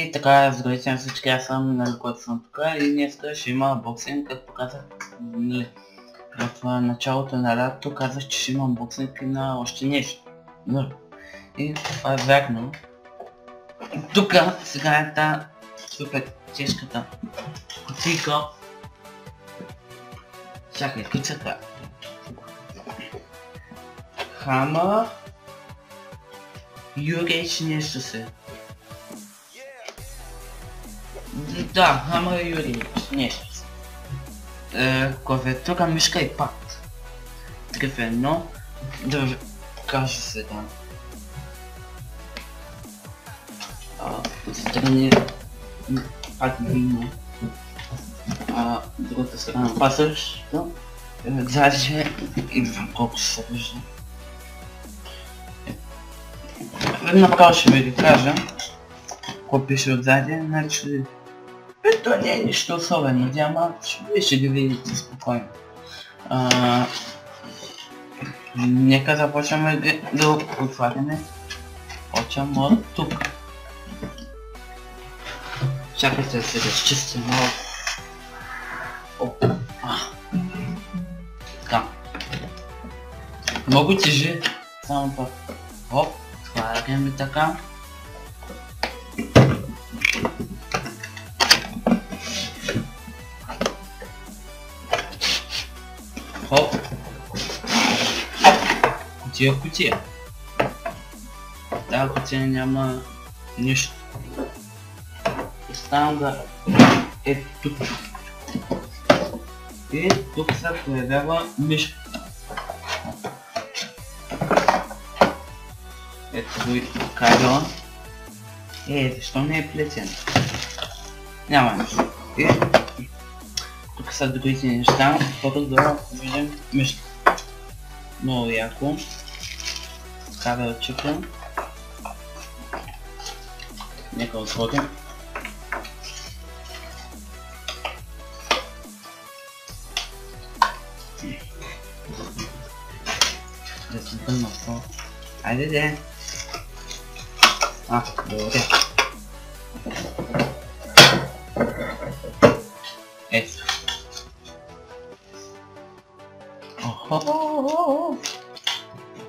И така, здравейте на всички, аз съм, нали, който съм тук и днес ще има боксинг, като показах, нали, в началото на лятото казах, че ще има боксинг и на още нещо. И това е вярно. Тук сега е тази супер тежката кутийка. Чакай, тук са така. Хама Юрич нещо се. Да, Хама Юрич нещо се. Клавиатура, мишка и пад. Такъв едно. Да ви покажа сега. Отстрани пак видно. Другата страна пасващо. Задже и виждам колко се вижда. Направо ще ви кажа какво пише отзади, значи то не е нищо особено, ама ще ги видите спокойно. Нека започваме да отваряме. Почвам от тук. Чакайте да се разчистим малко. Така. Много тежи, само пак. Оп, отваряме така. Хоп. Кутия. Тази кутия няма нищо. Оставам да е тук. И тук се появява мишка. Ето го и кабела. Защо не е плетен? Няма нищо. И тук са другите неща, защото да видим мишка. Много яко. Кабелчето. Нека отворим. Да си тъмна това. Айде де! Добре. Ето.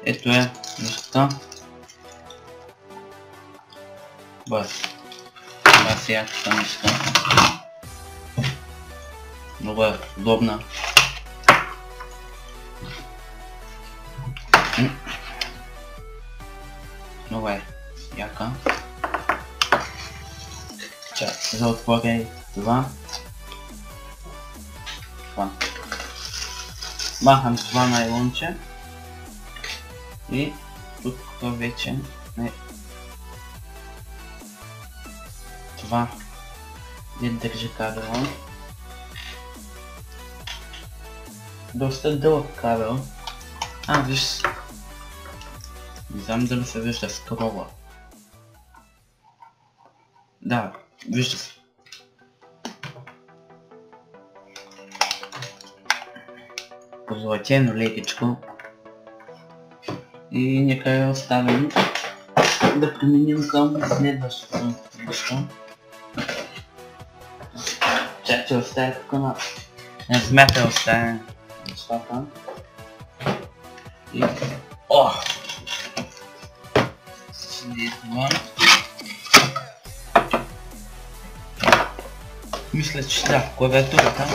Ето е нещата. Бас яката неща. Много е удобна. Много е яка. Чак, за отворя това. Махам това найлонче. И тук вече е това не държи кабела. Доста дълъг кабел. Виж. Не знам дали се вижда скрола. Да, вижда се. Позлатено лекичко. И нека я оставим да преминем към следващото нещо. Чакай, оставя тук на смята оставя нещата. И... Седи това. Мисля, че да, клавиатурата.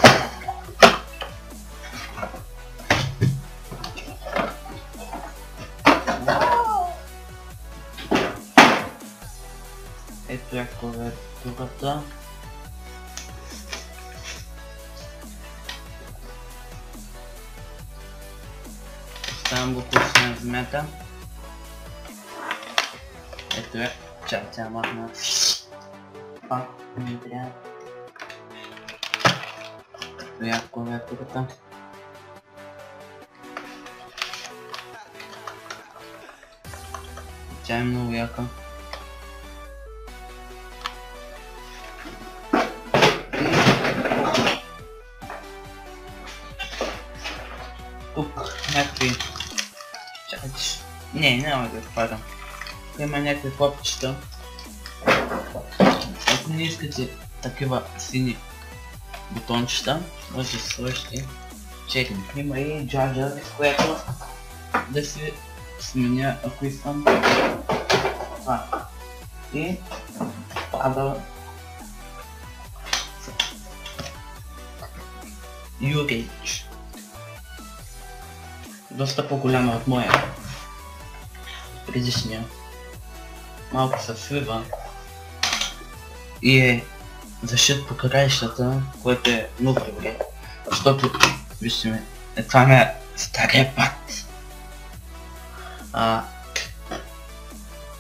Ето е клавиатурата. Оставям го пусна на земята. Ето е. Чакай, тя махна. Не трябва. Ето е клавиатурата. Тя е много яка. Тук някакви... Чакайте. Не, няма да отпадам. Има някакви копчета. Ако не искате такива сини бутончета, може да сложите 4. Има и джаджа, с което да се сменя, ако искам това. И пада UH. Доста по-голяма от моя. Предишния. Малко се свива и е защит по краищата, което е много добре. Защото, вижте ме, това ми е стария пат.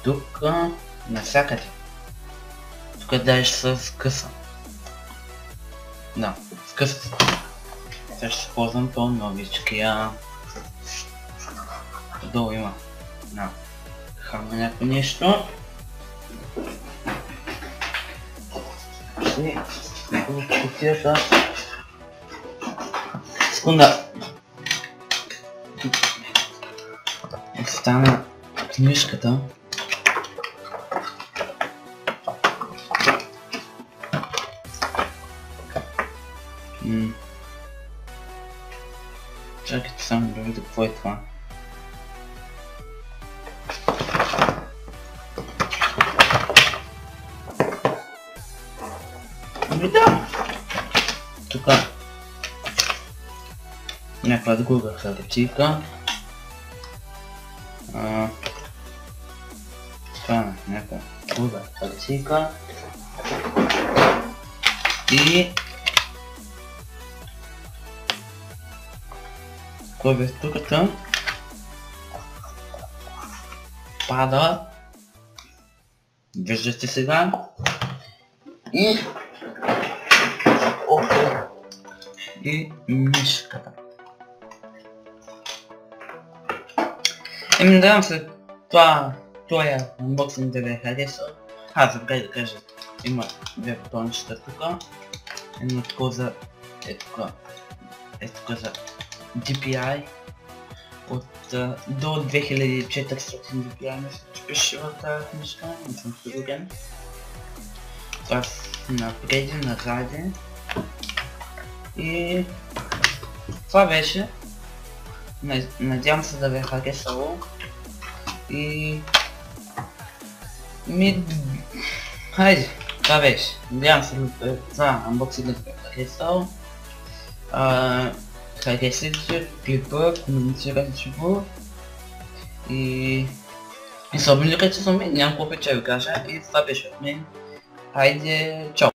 Тук навсякъде. Тук даже с къса. Да, с къса. Сега ще ползвам по-новичкия. Долу има. Да. Хама някакво нещо. И в кутията. Секунда. Остана книжката. Чакайте само да видя какво е това. Да. Тук някаква друга хартийка. Това е някаква друга хартийка. И клавиатурата пада. Виждате сега. И и мишката. Надявам се това е анбоксинг да ви е харесал. Забравя да кажа, има две бутончета тук. Едно такова за за DPI от до 2400 DPI, мисля, че пише в тази книжка, не съм сигурен. Това напреди, назади. И това беше. Надявам се да ви е харесало. И хайде, това беше. Надявам се това анбоксинг да ви е харесало. Харесайте клипа, коментирайте го. И се абонирайте за мен, нямам какво повече да ви кажа. И това беше от мен. Хайде, чао!